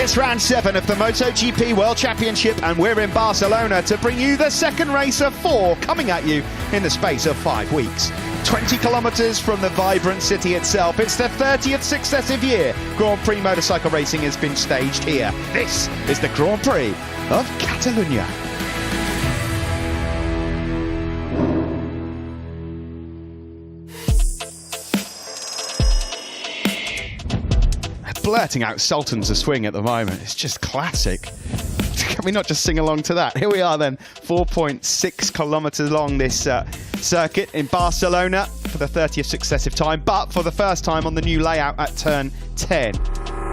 It's round 7 of the MotoGP World Championship, and we're in Barcelona to bring you the second race of 4 coming at you in the space of 5 weeks. 20 kilometres from the vibrant city itself. It's the 30th successive year Grand Prix motorcycle racing has been staged here. This is the Grand Prix of Catalunya. Blurting out Sultans a Swing at the moment. It's just classic. Can we not just sing along to that? Here we are then, 4.6 kilometres long this circuit in Barcelona for the 30th successive time, but for the first time on the new layout at turn 10,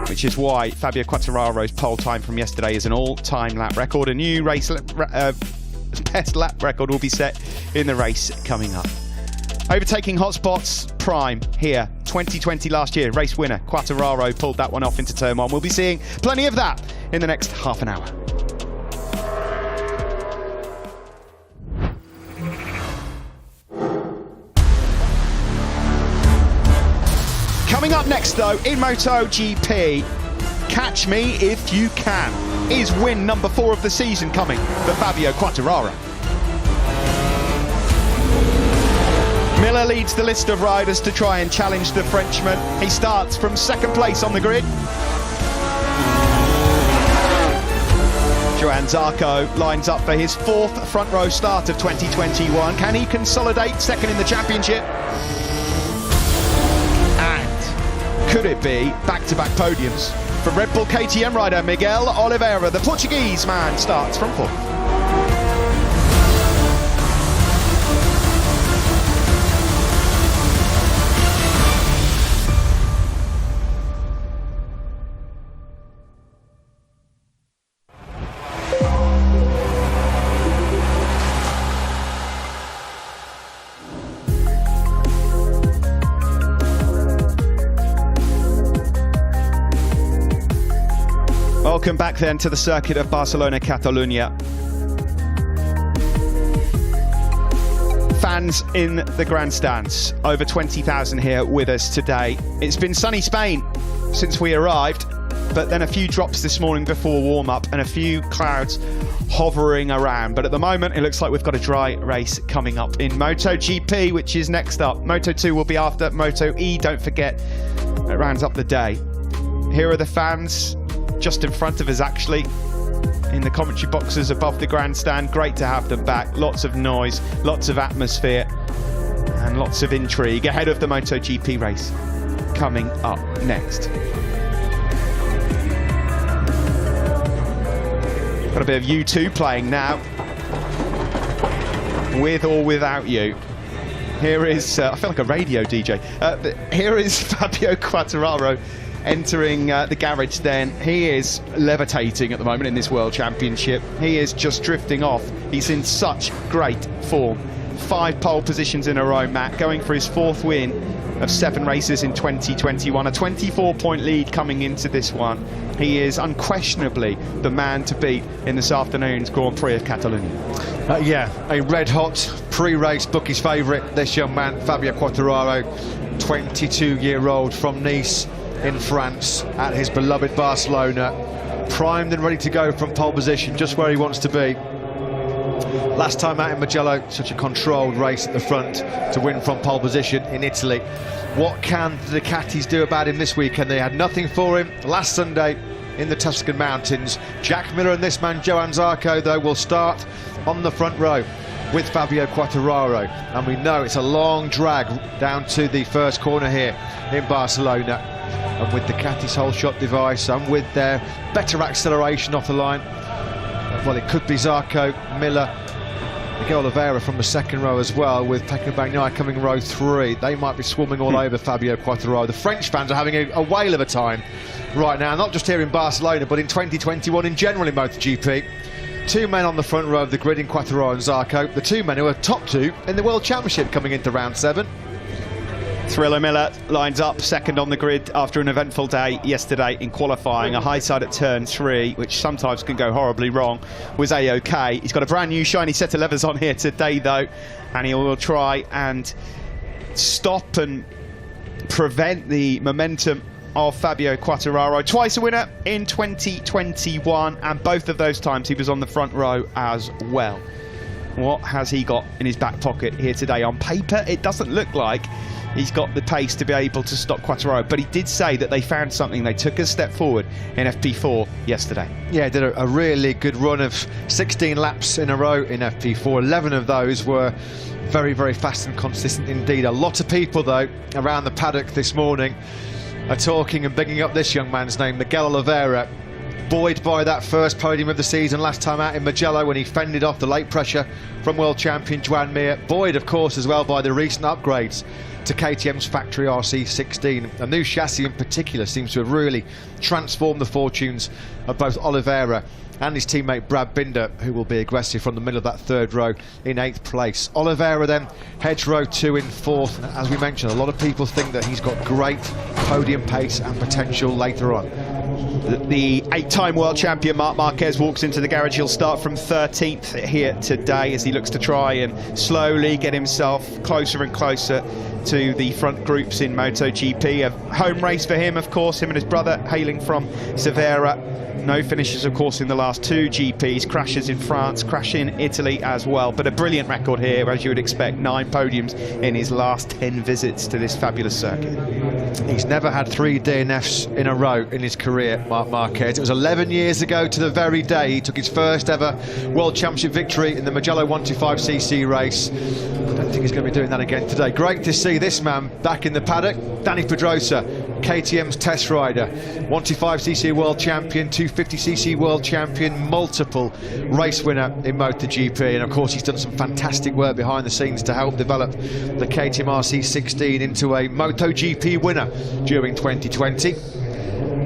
which is why Fabio Quartararo's pole time from yesterday is an all-time lap record. A new race best lap record will be set in the race coming up. Overtaking hotspots, prime here, 2020 last year, race winner Quartararo pulled that one off into turn 1. We'll be seeing plenty of that in the next half an hour. Coming up next though, in MotoGP, catch me if you can. Is win number 4 of the season coming for Fabio Quartararo? Miller leads the list of riders to try and challenge the Frenchman. He starts from second place on the grid. Johann Zarco lines up for his 4th front row start of 2021. Can he consolidate second in the championship? And could it be back-to-back podiums? From Red Bull KTM rider Miguel Oliveira, the Portuguese man starts from 4th. Welcome back then to the circuit of Barcelona, Catalunya. Fans in the grandstands, over 20,000 here with us today. It's been sunny Spain since we arrived, but then a few drops this morning before warm-up and a few clouds hovering around. But at the moment, it looks like we've got a dry race coming up in MotoGP, which is next up. Moto2 will be after Moto E, don't forget. It rounds up the day. Here are the fans just in front of us, actually, in the commentary boxes above the grandstand. Great to have them back. Lots of noise, lots of atmosphere, and lots of intrigue ahead of the MotoGP race coming up next. Got a bit of U2 playing now, with or without you. Here is, I feel like a radio DJ. Here is Fabio Quartararo entering the garage then. He is levitating at the moment in this World Championship. He is just drifting off. He's in such great form. 5 pole positions in a row, Matt, going for his 4th win of 7 races in 2021. A 24-point lead coming into this one. He is unquestionably the man to beat in this afternoon's Grand Prix of Catalunya. Yeah, a red-hot pre-race bookies favourite, this young man, Fabio Quartararo, 22-year-old from Nice in France at his beloved Barcelona, primed and ready to go from pole position, just where he wants to be. Last time out in Mugello, such a controlled race at the front to win from pole position in Italy. What can the Ducatis do about him this weekend? They had nothing for him last Sunday in the Tuscan Mountains. Jack Miller and this man Johann Zarco, though, will start on the front row with Fabio Quartararo, and we know it's a long drag down to the first corner here in Barcelona. And with the Ducati's whole shot device and with their better acceleration off the line, well, it could be Zarco, Miller, Miguel Oliveira from the second row as well, with Pecco Bagnaia coming row 3. They might be swarming all over Fabio Quartararo. The French fans are having a whale of a time right now, not just here in Barcelona, but in 2021 in general in MotoGP. 2 men on the front row of the grid in Quartararo and Zarco, the 2 men who are top 2 in the World Championship coming into round 7. Thriller Miller lines up second on the grid after an eventful day yesterday in qualifying. A high side at turn 3, which sometimes can go horribly wrong, was A-OK. He's got a brand new shiny set of levers on here today though, and he will try and stop and prevent the momentum of Fabio Quartararo. Twice a winner in 2021, and both of those times he was on the front row as well. What has he got in his back pocket here today? On paper, it doesn't look like he's got the pace to be able to stop Quartararo, but he did say that they found something. They took a step forward in FP4 yesterday. Yeah, did a really good run of 16 laps in a row in FP4. 11 of those were very, very fast and consistent indeed. A lot of people, though, around the paddock this morning are talking and bigging up this young man's name, Miguel Oliveira. Buoyed by that first podium of the season last time out in Mugello when he fended off the late pressure from world champion Joan Mir. Buoyed, of course, as well by the recent upgrades to KTM's factory RC16. A new chassis in particular seems to have really transformed the fortunes of both Oliveira and his teammate Brad Binder, who will be aggressive from the middle of that third row in 8th place. Oliveira then heads row 2 in 4th. As we mentioned, a lot of people think that he's got great podium pace and potential later on. The 8-time world champion Marc Marquez walks into the garage. He'll start from 13th here today as he looks to try and slowly get himself closer and closer to the front groups in MotoGP. A home race for him, of course, him and his brother hailing from Cervera. No finishes, of course, in the last 2 GPs. Crashes in France, crash in Italy as well. But a brilliant record here, as you would expect. 9 podiums in his last 10 visits to this fabulous circuit. He's never had 3 DNFs in a row in his career, Marc Marquez. It was 11 years ago to the very day he took his first ever World Championship victory in the Mugello 125cc race. I don't think he's going to be doing that again today. Great to see this man back in the paddock. Dani Pedrosa, KTM's test rider, 125cc world champion, 250cc world champion, multiple race winner in MotoGP, and of course he's done some fantastic work behind the scenes to help develop the KTM RC16 into a MotoGP winner during 2020.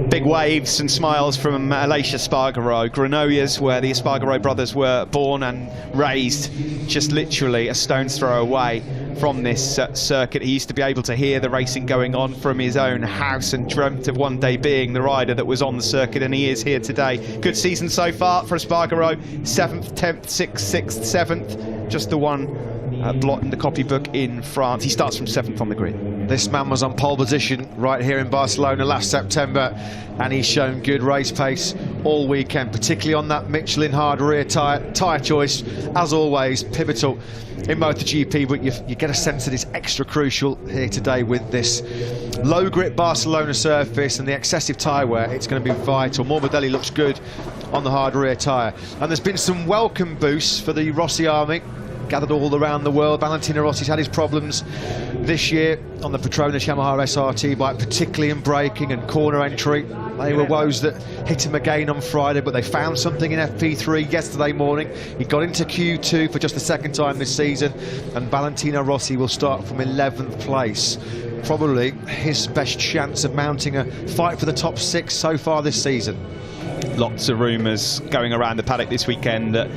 Big waves and smiles from Aleix Espargaro. Granollers, where the Espargaro brothers were born and raised, just literally a stone's throw away from this circuit. He used to be able to hear the racing going on from his own house and dreamt of one day being the rider that was on the circuit, and he is here today. Good season so far for Espargaro. 7th, 10th, 6th, 6th, 7th. Just the one blot in the copybook in France. He starts from 7th on the grid. This man was on pole position right here in Barcelona last September, and he's shown good race pace all weekend, particularly on that Michelin hard rear tyre choice, as always pivotal in MotoGP, but you get a sense that it's extra crucial here today with this low grip Barcelona surface and the excessive tyre wear. It's going to be vital. Morbidelli looks good on the hard rear tyre, and there's been some welcome boosts for the Rossi army gathered all around the world. Valentino Rossi's had his problems this year on the Petronas Yamaha SRT bike, particularly in braking and corner entry. They were woes that hit him again on Friday, but they found something in FP3 yesterday morning. He got into Q2 for just the 2nd time this season, and Valentino Rossi will start from 11th place. Probably his best chance of mounting a fight for the top 6 so far this season. Lots of rumours going around the paddock this weekend that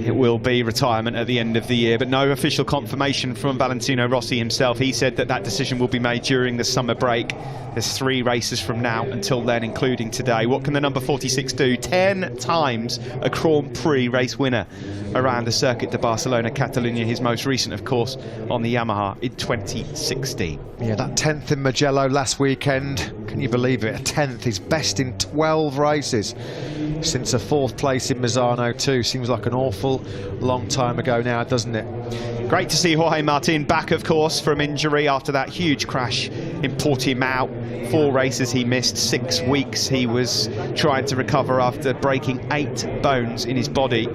it will be retirement at the end of the year, but no official confirmation from Valentino Rossi himself. He said that that decision will be made during the summer break. There's 3 races from now until then, including today. What can the number 46 do? 10 times a Grand Prix race winner around the Circuit de Barcelona, Catalunya, his most recent, of course, on the Yamaha in 2016. Yeah, that 10th in Mugello last weekend, can you believe it? A 10th, his best in 12 races since a 4th place in Misano too. Seems like an awful long time ago now, doesn't it? Great to see Jorge Martin back, of course, from injury after that huge crash in Portimao. 4 races he missed, 6 weeks he was trying to recover after breaking 8 bones in his body.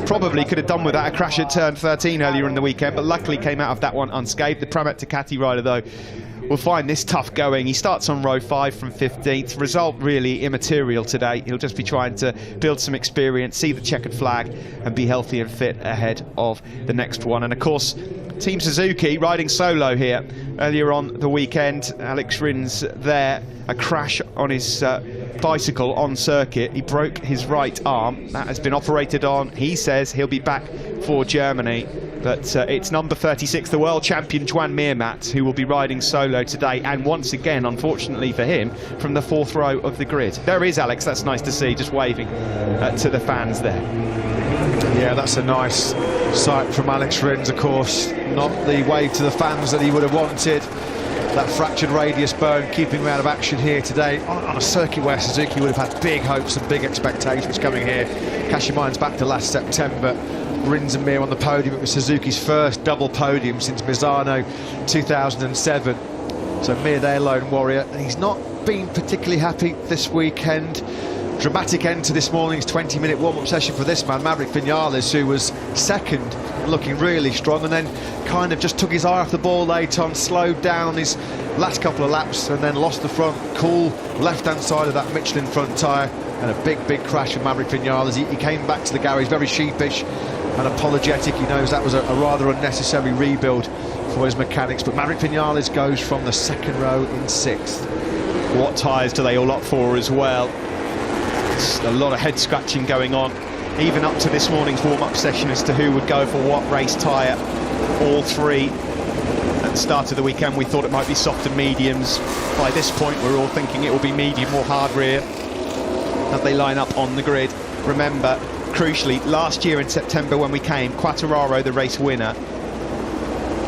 Probably could have done without a crash at turn 13 earlier in the weekend, but luckily came out of that one unscathed. The Pramac Ducati rider, though, will find this tough going. He starts on row 5 from 15th. Result really immaterial today. He'll just be trying to build some experience, see the checkered flag, and be healthy and fit ahead of the next one. And of course, Team Suzuki riding solo here. Earlier on the weekend, Alex Rins there, a crash on his bicycle on circuit. He broke his right arm. That has been operated on. He says he'll be back for Germany. But it's number 36, the world champion Joan Mir, who will be riding solo today, and once again, unfortunately for him, from the 4th row of the grid. There is Alex, that's nice to see, just waving to the fans there. Yeah, that's a nice sight from Alex Rins, of course. Not the wave to the fans that he would have wanted. that fractured radius bone, keeping him out of action here today on a circuit where Suzuki would have had big hopes and big expectations coming here. Cast your minds back to last September. Rins and Mir on the podium. It was Suzuki's first double podium since Misano 2007. So Mir, their lone warrior, and he's not been particularly happy this weekend. Dramatic end to this morning's 20-minute warm-up session for this man, Maverick Vinales, who was second, looking really strong, and then kind of just took his eye off the ball late on, slowed down on his last couple of laps, and then lost the front, cool left-hand side of that Michelin front tyre, and a big crash with Maverick Vinales. He came back to the garage very sheepish and apologetic. He knows that was a rather unnecessary rebuild for his mechanics, but Maverick Vinales goes from the second row in 6th. What tyres do they all opt for as well? It's a lot of head scratching going on, even up to this morning's warm-up session, as to who would go for what race tyre. All three at the start of the weekend we thought it might be soft and mediums. By this point we're all thinking it will be medium or hard rear as they line up on the grid. Remember, crucially, last year in September when we came, Quartararo, the race winner,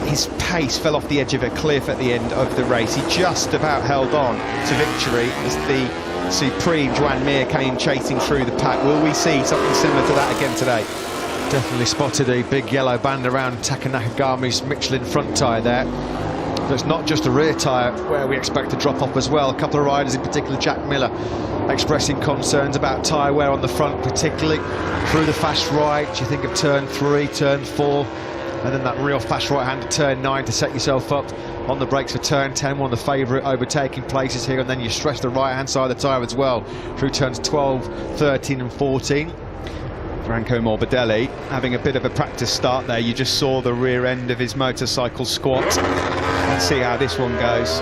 his pace fell off the edge of a cliff at the end of the race. He just about held on to victory as the supreme Joan Mir came chasing through the pack. Will we see something similar to that again today? Definitely spotted a big yellow band around Taka Nakagami's Michelin front tyre there. But it's not just a rear tyre where we expect to drop off as well. A couple of riders, in particular Jack Miller, expressing concerns about tyre wear on the front, particularly through the fast right. You think of turn 3, turn 4, and then that real fast right-hander turn 9 to set yourself up on the brakes for turn 10, one of the favourite overtaking places here, and then you stretch the right-hand side of the tyre as well through turns 12, 13 and 14. Franco Morbidelli having a bit of a practice start there. You just saw the rear end of his motorcycle squat. Let's see how this one goes.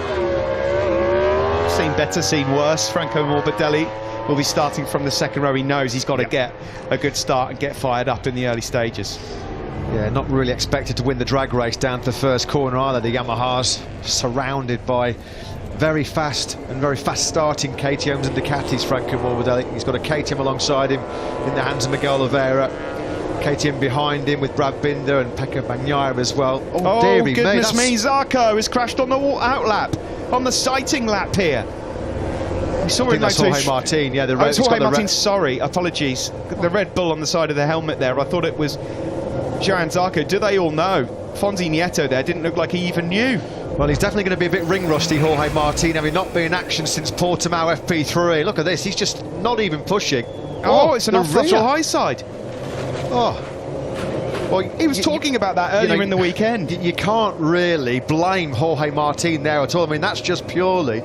Seen better, seen worse. Franco Morbidelli will be starting from the second row. He knows he's got to get a good start and get fired up in the early stages. Yeah, not really expected to win the drag race down to the first corner either. The Yamahas surrounded by very fast and very fast starting KTMs and Ducatis. Franco Morbidelli, he's got a KTM alongside him in the hands of Miguel Oliveira. KTM behind him with Brad Binder and Pekka Bagnaia as well. Oh dearie goodness me, Zarco has crashed on the out lap, on the sighting lap here. We saw it in Jorge Martin, yeah. It's Jorge Martin, sorry, apologies. The Red Bull on the side of the helmet there, I thought it was Johan Zarco. Do they all know? Fonzie Nieto there didn't look like he even knew. Well, he's definitely going to be a bit ring rusty, Jorge Martin, having not been in action since Portimao FP3. Look at this, he's just not even pushing. Oh, it's an off-throttle high side. Oh. Well, he was talking about that earlier in the weekend. You can't really blame Jorge Martin there at all. I mean, that's just purely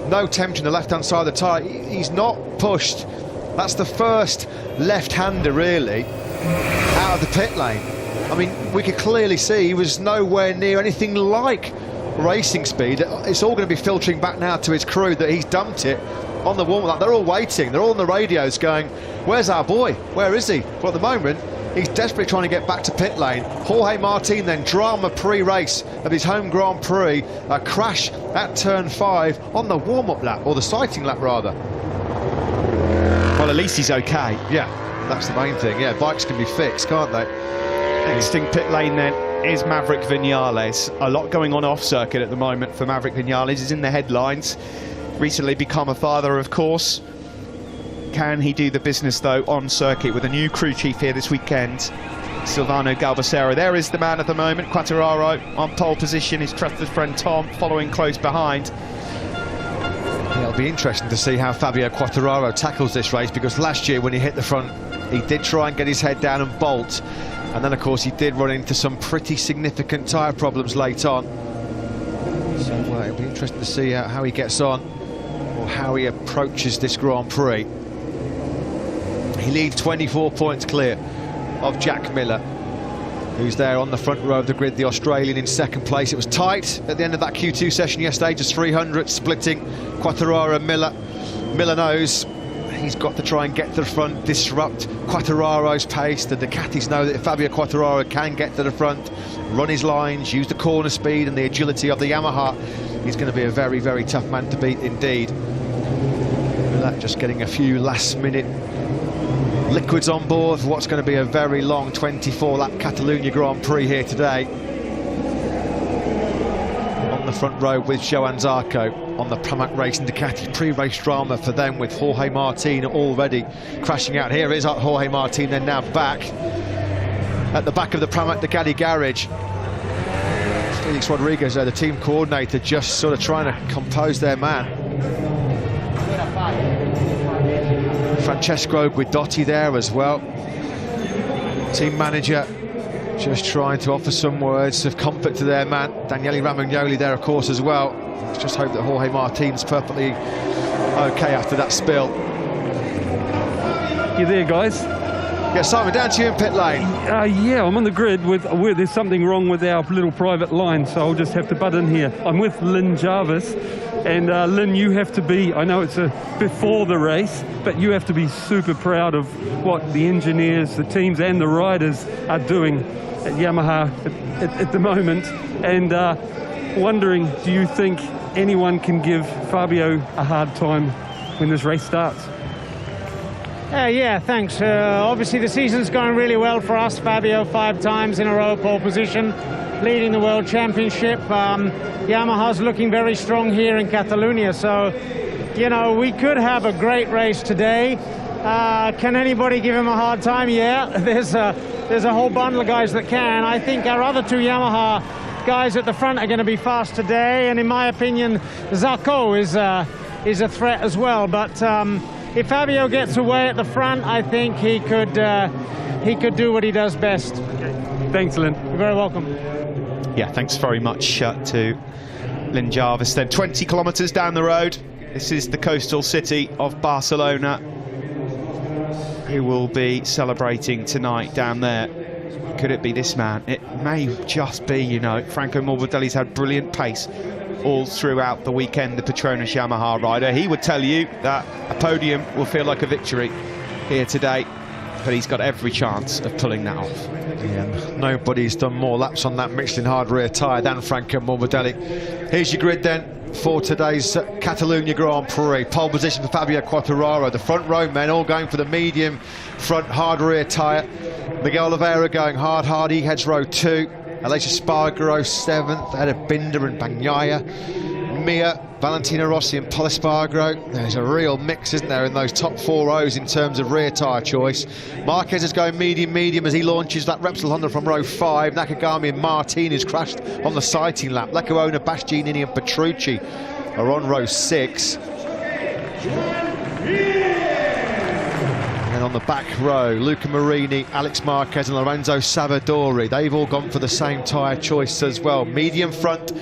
no temperature on the left-hand side of the tyre. He's not pushed. That's the first left-hander, really, out of the pit lane. I mean, we could clearly see he was nowhere near anything like racing speed. It's all going to be filtering back now to his crew that he's dumped it on the warm-up. They're all waiting. They're all on the radios going, where's our boy? Where is he? Well, at the moment, he's desperately trying to get back to pit lane. Jorge Martin then, drama pre-race of his home Grand Prix, a crash at turn 5 on the warm-up lap, or the sighting lap rather. Well, at least he's okay. Yeah, that's the main thing. Yeah, bikes can be fixed, can't they? Exiting pit lane then is Maverick Vinales. A lot going on off circuit at the moment for Maverick Vinales. He's in the headlines. Recently become a father, of course. Can he do the business though on circuit with a new crew chief here this weekend? Silvano Galbacero. There is the man at the moment. Quartararo on pole position. His trusted friend Tom following close behind. Yeah, it'll be interesting to see how Fabio Quartararo tackles this race, because last year when he hit the front, he did try and get his head down and bolt, and then of course he did run into some pretty significant tyre problems late on. So it'll be interesting to see how he gets on, or how he approaches this Grand Prix. He leads 24 points clear of Jack Miller, who's there on the front row of the grid, the Australian in second place. It was tight at the end of that Q2 session yesterday, just 300 splitting Quartararo and Miller. Miller knows he's got to try and get to the front, disrupt Quartararo's pace. The Ducatis know that if Fabio Quartararo can get to the front, run his lines, use the corner speed and the agility of the Yamaha, he's going to be a very, very tough man to beat indeed. Miller just getting a few last-minute liquids on board for what's going to be a very long 24-lap Catalunya Grand Prix here today. On the front row with Johan Zarco on the Pramac Racing Ducati. Pre-race drama for them with Jorge Martin already crashing out. Here is Jorge Martin, then now back at the back of the Pramac Ducati garage. Felix Rodriguez, the team coordinator, just sort of trying to compose their man. Francesco Guidotti there as well. Team manager just trying to offer some words of comfort to their man. Daniele Romagnoli there, of course, as well. Let's just hope that Jorge Martin's perfectly okay after that spill. You there, guys? Yeah, Simon, down to you in pit lane. Yeah, I'm on the grid there's something wrong with our little private line, so I'll just have to butt in here. I'm with Lynn Jarvis, and Lynn, you have to be, I know it's before the race, but you have to be super proud of what the engineers, the teams and the riders are doing at Yamaha at the moment. And wondering, do you think anyone can give Fabio a hard time when this race starts? Yeah, thanks. Obviously the season's going really well for us. Fabio 5 times in a row pole position, leading the World Championship. Yamaha's looking very strong here in Catalonia, so, you know, we could have a great race today. Can anybody give him a hard time? Yeah, there's a whole bundle of guys that can. I think our other 2 Yamaha guys at the front are going to be fast today, and in my opinion, Zarco is a threat as well. But if Fabio gets away at the front, I think he could do what he does best. Thanks, Lynn. You're very welcome. Yeah, thanks very much to Lynn Jarvis. Then 20 kilometres down the road, this is the coastal city of Barcelona, who will be celebrating tonight down there. Could it be this man? It may just be, you know. Franco Morbidelli's had brilliant pace all throughout the weekend, the Petronas Yamaha rider. He would tell you that a podium will feel like a victory here today, but he's got every chance of pulling that off. Yeah, nobody's done more laps on that Michelin hard rear tyre than Franco Morbidelli. Here's your grid then for today's Catalunya Grand Prix. Pole position for Fabio Quartararo. The front row men all going for the medium front hard rear tyre. Miguel Oliveira going hard, he heads row 2. Aleix Espargaro 7th, ahead of Binder and Bagnaia. Mia, Valentino Rossi and Pol Espargaro. There's a real mix, isn't there, in those top 4 rows in terms of rear tyre choice. Marquez is going medium as he launches that Repsol Honda from row 5. Nakagami and Martin is crashed on the sighting lap. Lecuona, Bastianini and Petrucci are on row 6. And on the back row, Luca Marini, Alex Marquez and Lorenzo Savadori. They've all gone for the same tyre choice as well. Medium front,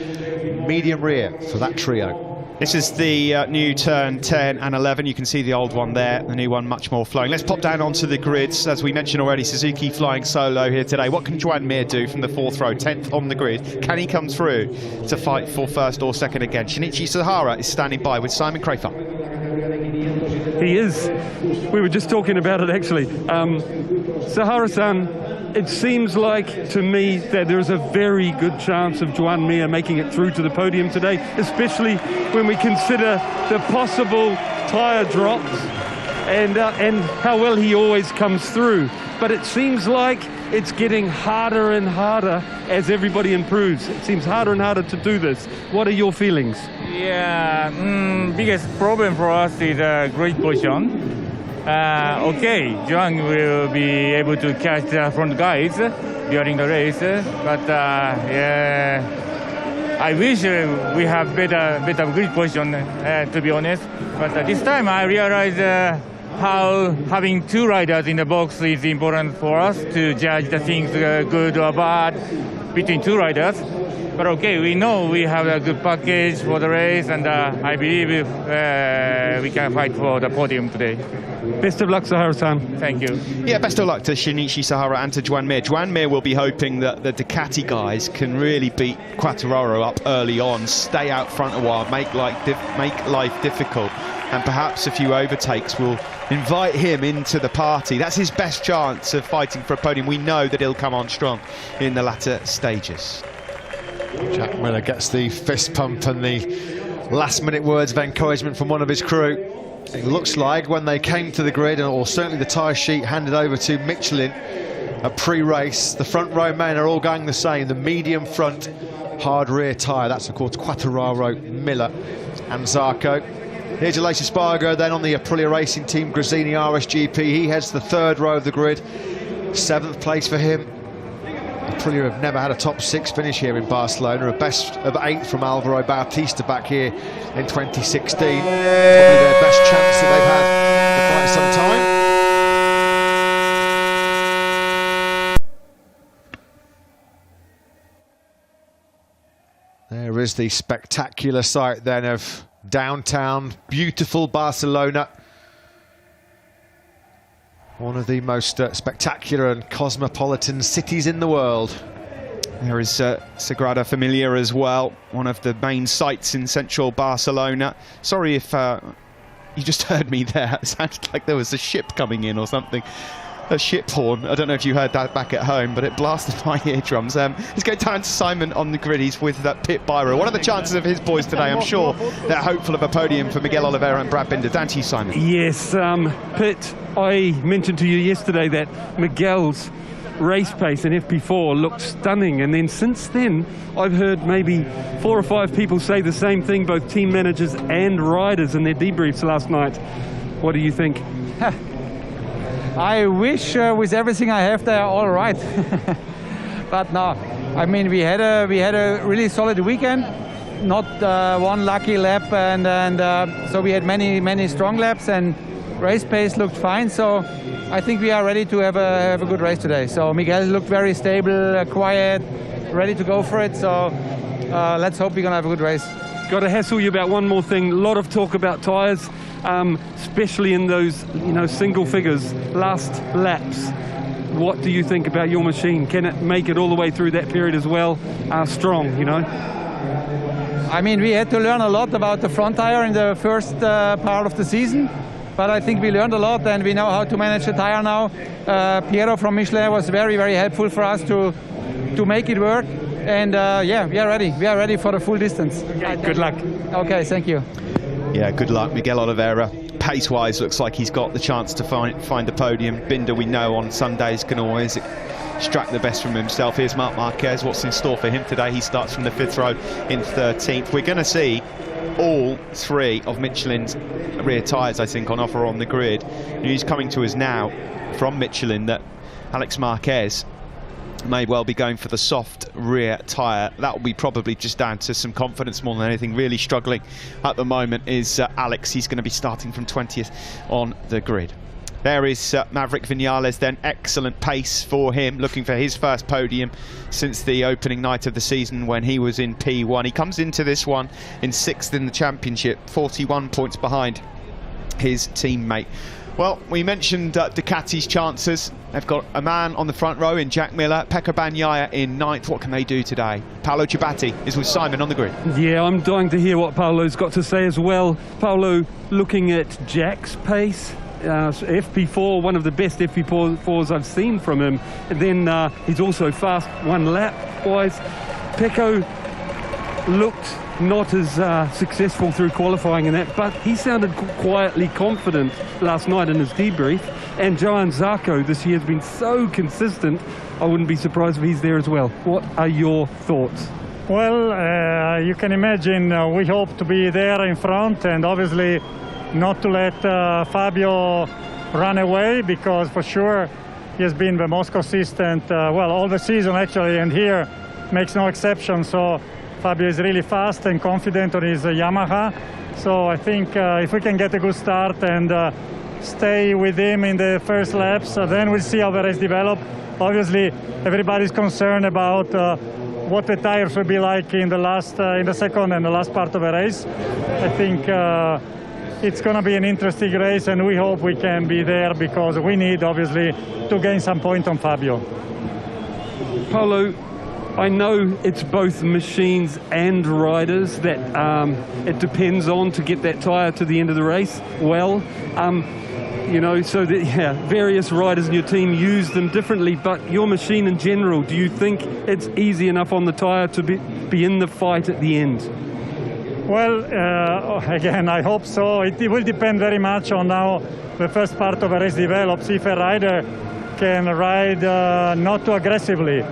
medium rear for that trio. This is the new turn 10 and 11. You can see the old one there, the new one much more flowing. Let's pop down onto the grids. As we mentioned already, Suzuki flying solo here today. What can Joan Mir do from the 4th row, 10th on the grid? Can he come through to fight for 1st or 2nd again? Shinichi Sahara is standing by with Simon Crafar. He is. We were just talking about it, actually. Sahara-san, it seems like to me that there is a very good chance of Joan Mir making it through to the podium today, especially when we consider the possible tyre drops and how well he always comes through. But it seems like it's getting harder and harder as everybody improves. It seems harder and harder to do this. What are your feelings? Yeah, biggest problem for us is a great position. Okay, Joan will be able to catch the front guys during the race, but yeah, I wish we have better grid position, to be honest. But this time I realized how having 2 riders in the box is important for us to judge the things good or bad between 2 riders. But okay, we know we have a good package for the race, and I believe we can fight for the podium today. Best of luck, Sahara-san. Thank you. Yeah, best of luck to Shinichi Sahara and to Joan Mir. Joan Mir will be hoping that the Ducati guys can really beat Quartararo up early on, stay out front a while, make life difficult, and perhaps a few overtakes will invite him into the party. That's his best chance of fighting for a podium. We know that he'll come on strong in the latter stages. Jack Miller gets the fist pump and the last-minute words of encouragement from one of his crew. It looks like when they came to the grid, or certainly the tyre sheet handed over to Michelin at pre-race, the front row men are all going the same. The medium front, hard rear tyre. That's, of course, Quartararo, Miller and Zarco. Here's Aleix Espargaro then on the Aprilia Racing Team Gresini RSGP. He heads the third row of the grid. 7th place for him. Aprilia have never had a top 6 finish here in Barcelona. A best of 8th from Alvaro Bautista back here in 2016. Probably their best chance that they've had for quite some time. There is the spectacular sight then of downtown, beautiful Barcelona. One of the most spectacular and cosmopolitan cities in the world. There is Sagrada Familia as well, one of the main sites in central Barcelona. Sorry if you just heard me there. It sounded like there was a ship coming in or something. A ship horn. I don't know if you heard that back at home, but it blasted my eardrums. Let's go down to Simon on the grid. He's with Pit Biro. What are the chances of his boys today? I'm sure they're hopeful of a podium for Miguel Oliveira and Brad Binder. Down to you, Simon. Yes, Pit, I mentioned to you yesterday that Miguel's race pace in FP4 looked stunning, and then since then I've heard maybe 4 or 5 people say the same thing, both team managers and riders in their debriefs last night. What do you think? I wish with everything I have they're all right. But no, I mean we had a really solid weekend, not one lucky lap, and so we had many strong laps, and race pace looked fine. So I think we are ready to have a good race today. So Miguel looked very stable, quiet, ready to go for it. So let's hope we're gonna have a good race. Got to hassle you about one more thing. A lot of talk about tyres, especially in those single figures, last laps. What do you think about your machine? Can it make it all the way through that period as well? Strong, I mean, we had to learn a lot about the front tire in the first part of the season, but I think we learned a lot and we know how to manage the tire now. Piero from Michelin was very helpful for us to make it work. And yeah, we are ready. We are ready for the full distance. Okay, good luck. Okay, thank you. Yeah, good luck, Miguel Oliveira. Pace-wise, looks like he's got the chance to find the podium. Binder, we know on Sundays can always extract the best from himself. Here's Marc Marquez. What's in store for him today? He starts from the 5th row in 13th. We're going to see all 3 of Michelin's rear tyres, I think, on offer on the grid. News coming to us now from Michelin that Alex Marquez may well be going for the soft rear tyre. That will be probably just down to some confidence more than anything. Really struggling at the moment is Alex. He's going to be starting from 20th on the grid. There is Maverick Vinales then. Excellent pace for him, looking for his first podium since the opening night of the season when he was in P1. He comes into this one in 6th in the championship, 41 points behind his teammate. Well, we mentioned Ducati's chances. They've got a man on the front row in Jack Miller, Pecco Bagnaia in 9th. What can they do today? Paolo Ciabatti is with Simon on the grid. Yeah, I'm dying to hear what Paolo's got to say as well. Paolo, looking at Jack's pace, FP4, one of the best FP4s I've seen from him. And then he's also fast one lap wise. Pecco looked not as successful through qualifying in that, but he sounded quietly confident last night in his debrief. And Johan Zarco this year has been so consistent, I wouldn't be surprised if he's there as well. What are your thoughts? Well, you can imagine we hope to be there in front, and obviously not to let Fabio run away, because for sure he has been the most consistent, well, all the season actually, and here makes no exception. So Fabio is really fast and confident on his Yamaha. So I think if we can get a good start and stay with him in the first laps, then we'll see how the race develops. Obviously, everybody's concerned about what the tires will be like in the second and the last part of the race. I think it's going to be an interesting race, and we hope we can be there because we need, obviously, to gain some point on Fabio. Paolo, I know it's both machines and riders that it depends on to get that tyre to the end of the race well. So that, various riders in your team use them differently, but your machine in general, do you think it's easy enough on the tyre to be in the fight at the end? Well, again, I hope so. It will depend very much on how the first part of a race develops. If a rider can ride not too aggressively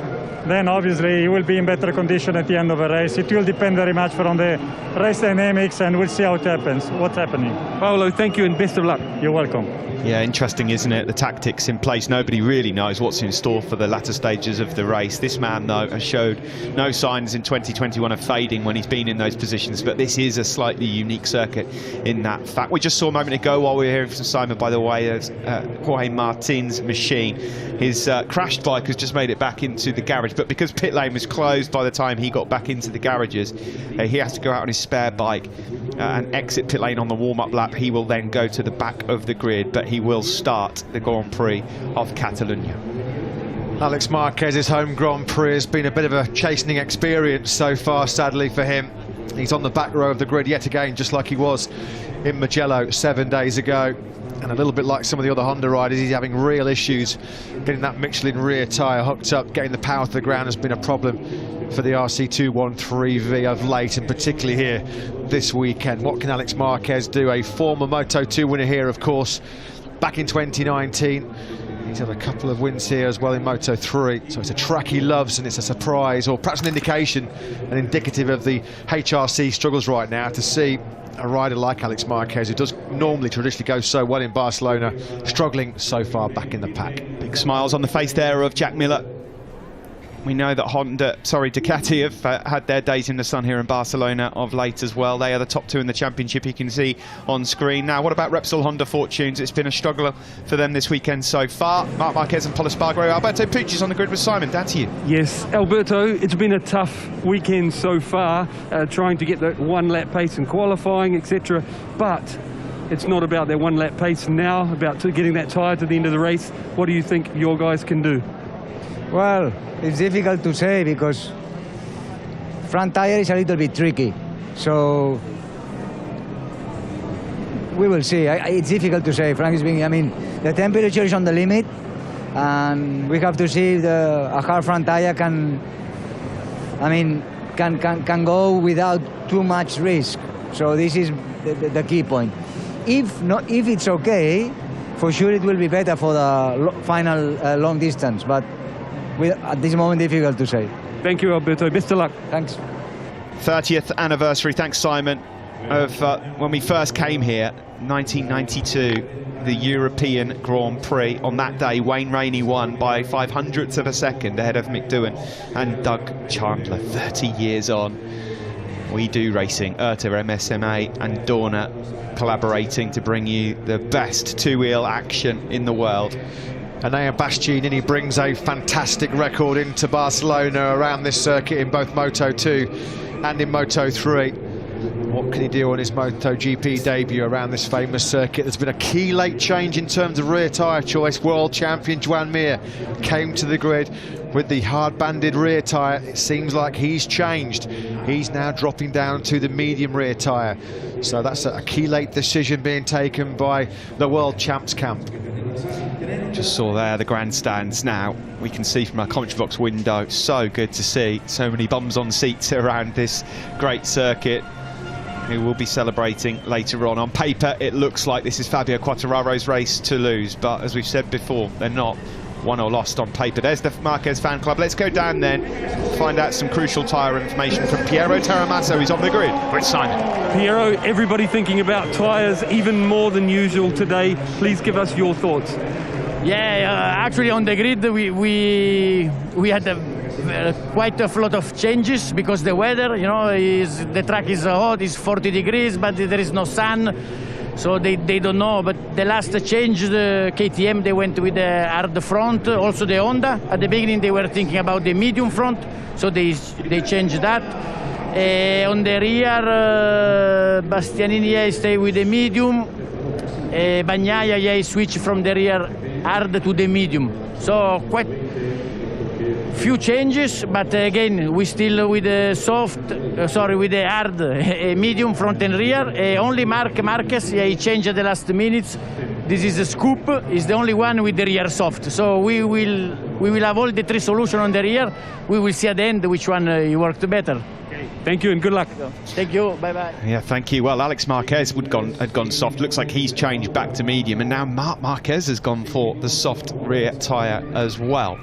then obviously he will be in better condition at the end of the race. It will depend very much from the race dynamics, and we'll see how it happens, what's happening. Paolo, thank you and best of luck. You're welcome. Yeah, interesting, isn't it? The tactics in place. Nobody really knows what's in store for the latter stages of the race. This man, though, has showed no signs in 2021 of fading when he's been in those positions, but this is a slightly unique circuit in that fact. We just saw a moment ago, while we were hearing from Simon, by the way, Jorge Martin's machine. His crashed bike has just made it back into the garage, but because pit lane was closed by the time he got back into the garages, he has to go out on his spare bike and exit pit lane on the warm-up lap. He will then go to the back of the grid, but he will start the Grand Prix of Catalonia. Alex Marquez's home Grand Prix has been a bit of a chastening experience so far, sadly for him. He's on the back row of the grid yet again, just like he was in Mugello 7 days ago. And a little bit like some of the other Honda riders, he's having real issues getting that Michelin rear tyre hooked up. Getting the power to the ground has been a problem for the RC213V of late, and particularly here this weekend. What can Alex Marquez do? A former Moto2 winner here, of course, back in 2019. He's had a couple of wins here as well in Moto3, so it's a track he loves, and it's a surprise, or perhaps an indication and indicative of the HRC struggles right now, to see a rider like Alex Marquez, who does normally traditionally go so well in Barcelona, struggling so far back in the pack. Big smiles on the face there of Jack Miller. We know that Ducati have had their days in the sun here in Barcelona of late as well. They are the top two in the championship, you can see on screen. Now, what about Repsol Honda Fortunes? It's been a struggle for them this weekend so far. Marc Marquez and Pol Espargaro. Alberto Pucci's on the grid with Simon. Down to you. Yes, Alberto, it's been a tough weekend so far, trying to get that one lap pace in qualifying, etc. But it's not about their one lap pace now, about getting that tyre to the end of the race. What do you think your guys can do? Well, it's difficult to say because front tire is a little bit tricky. So we will see. It's difficult to say, frankly speaking. I mean, the temperature is on the limit, and we have to see if a hard front tire can go without too much risk. So this is the key point. If it's okay, for sure it will be better for the final long distance. But at this moment, difficult to say. Thank you, Alberto. Best of luck. Thanks. 30th anniversary, thanks Simon, of when we first came here, 1992, the European Grand Prix. On that day, Wayne Rainey won by 0.05 of a second ahead of Mick Doohan and Doug Chandler. 30 years on, we do racing. IRTA, MSMA and Dorna collaborating to bring you the best two-wheel action in the world. Enea Bastianini brings a fantastic record into Barcelona around this circuit in both Moto2 and in Moto3. What can he do on his MotoGP debut around this famous circuit? There's been a key late change in terms of rear tyre choice. World champion Joan Mir came to the grid with the hard-banded rear tyre. It seems like he's changed. He's now dropping down to the medium rear tyre. So that's a key late decision being taken by the world champs camp. Just saw there the grandstands now. We can see from our commentary box window. So good to see so many bums on seats around this great circuit, who will be celebrating later on. On paper, it looks like this is Fabio Quartararo's race to lose, but as we've said before, they're not. Won or lost on paper. There's the Marquez fan club. Let's go down then, find out some crucial tyre information from Piero Taramasso, who's on the grid with Simon. Piero, everybody thinking about tyres even more than usual today. Please give us your thoughts. Yeah, actually on the grid we had quite a lot of changes because the weather, the track is hot, it's 40 degrees, but there is no sun. So they don't know, but the last change, the KTM, they went with the hard front, also the Honda. At the beginning they were thinking about the medium front, so they changed that. On the rear, Bastianini stay with the medium. Bagnaia switched from the rear hard to the medium. So quite few changes, but again we still with the with the hard medium front and rear. Only Marc Marquez, he changed at the last minutes. This is a scoop. Is the only one with the rear soft. So we will have all the three solutions on the rear. We will see at the end which one worked better. Okay. Thank you and good luck. Thank you. Bye bye. Yeah, thank you. Well, Alex Marquez had gone soft. Looks like he's changed back to medium, and now Marc Marquez has gone for the soft rear tyre as well.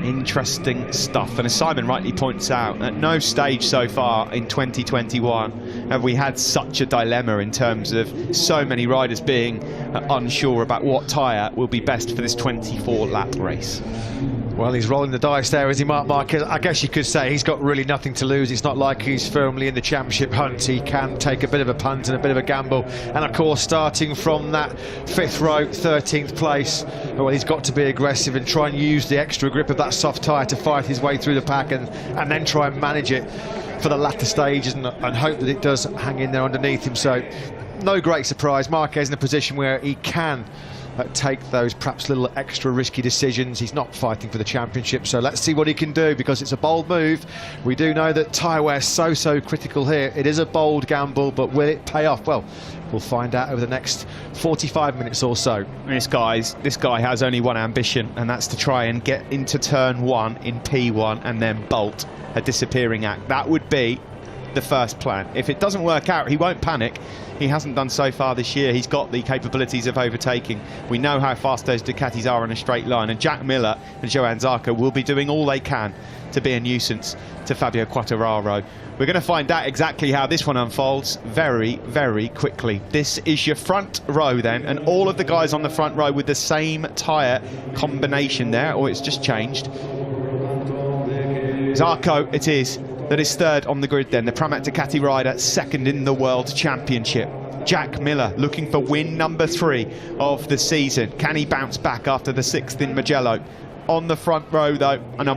Interesting stuff. And as Simon rightly points out, at no stage so far in 2021 have we had such a dilemma in terms of so many riders being unsure about what tyre will be best for this 24-lap race. Well, he's rolling the dice there, is he, Mark Marquez? I guess you could say he's got really nothing to lose. It's not like he's firmly in the championship hunt. He can take a bit of a punt and a bit of a gamble. And of course, starting from that 5th row, 13th place, well, he's got to be aggressive and try and use the extra grip of that soft tyre to fight his way through the pack and then try and manage it for the latter stages and hope that it does hang in there underneath him. So no great surprise. Marquez in a position where he can take those perhaps little extra risky decisions. He's not fighting for the championship, so let's see what he can do, because it's a bold move. We do know that tyre wear is so critical here. It is a bold gamble, but will it pay off? Well, we'll find out over the next 45 minutes or so. This guy has only one ambition, and that's to try and get into turn 1 in P1 and then bolt a disappearing act. That would be the first plan. If it doesn't work out, he won't panic. He hasn't done so far this year. He's got the capabilities of overtaking. We know how fast those Ducatis are in a straight line, and Jack Miller and Johann Zarco will be doing all they can to be a nuisance to Fabio Quartararo. We're going to find out exactly how this one unfolds very quickly. This is your front row then, and all of the guys on the front row with the same tyre combination there, or it's just changed. Zarco it is that is third on the grid then, the Pramac Ducati rider, second in the World Championship. Jack Miller looking for win number 3 of the season. Can he bounce back after the 6th in Mugello? On the front row though, and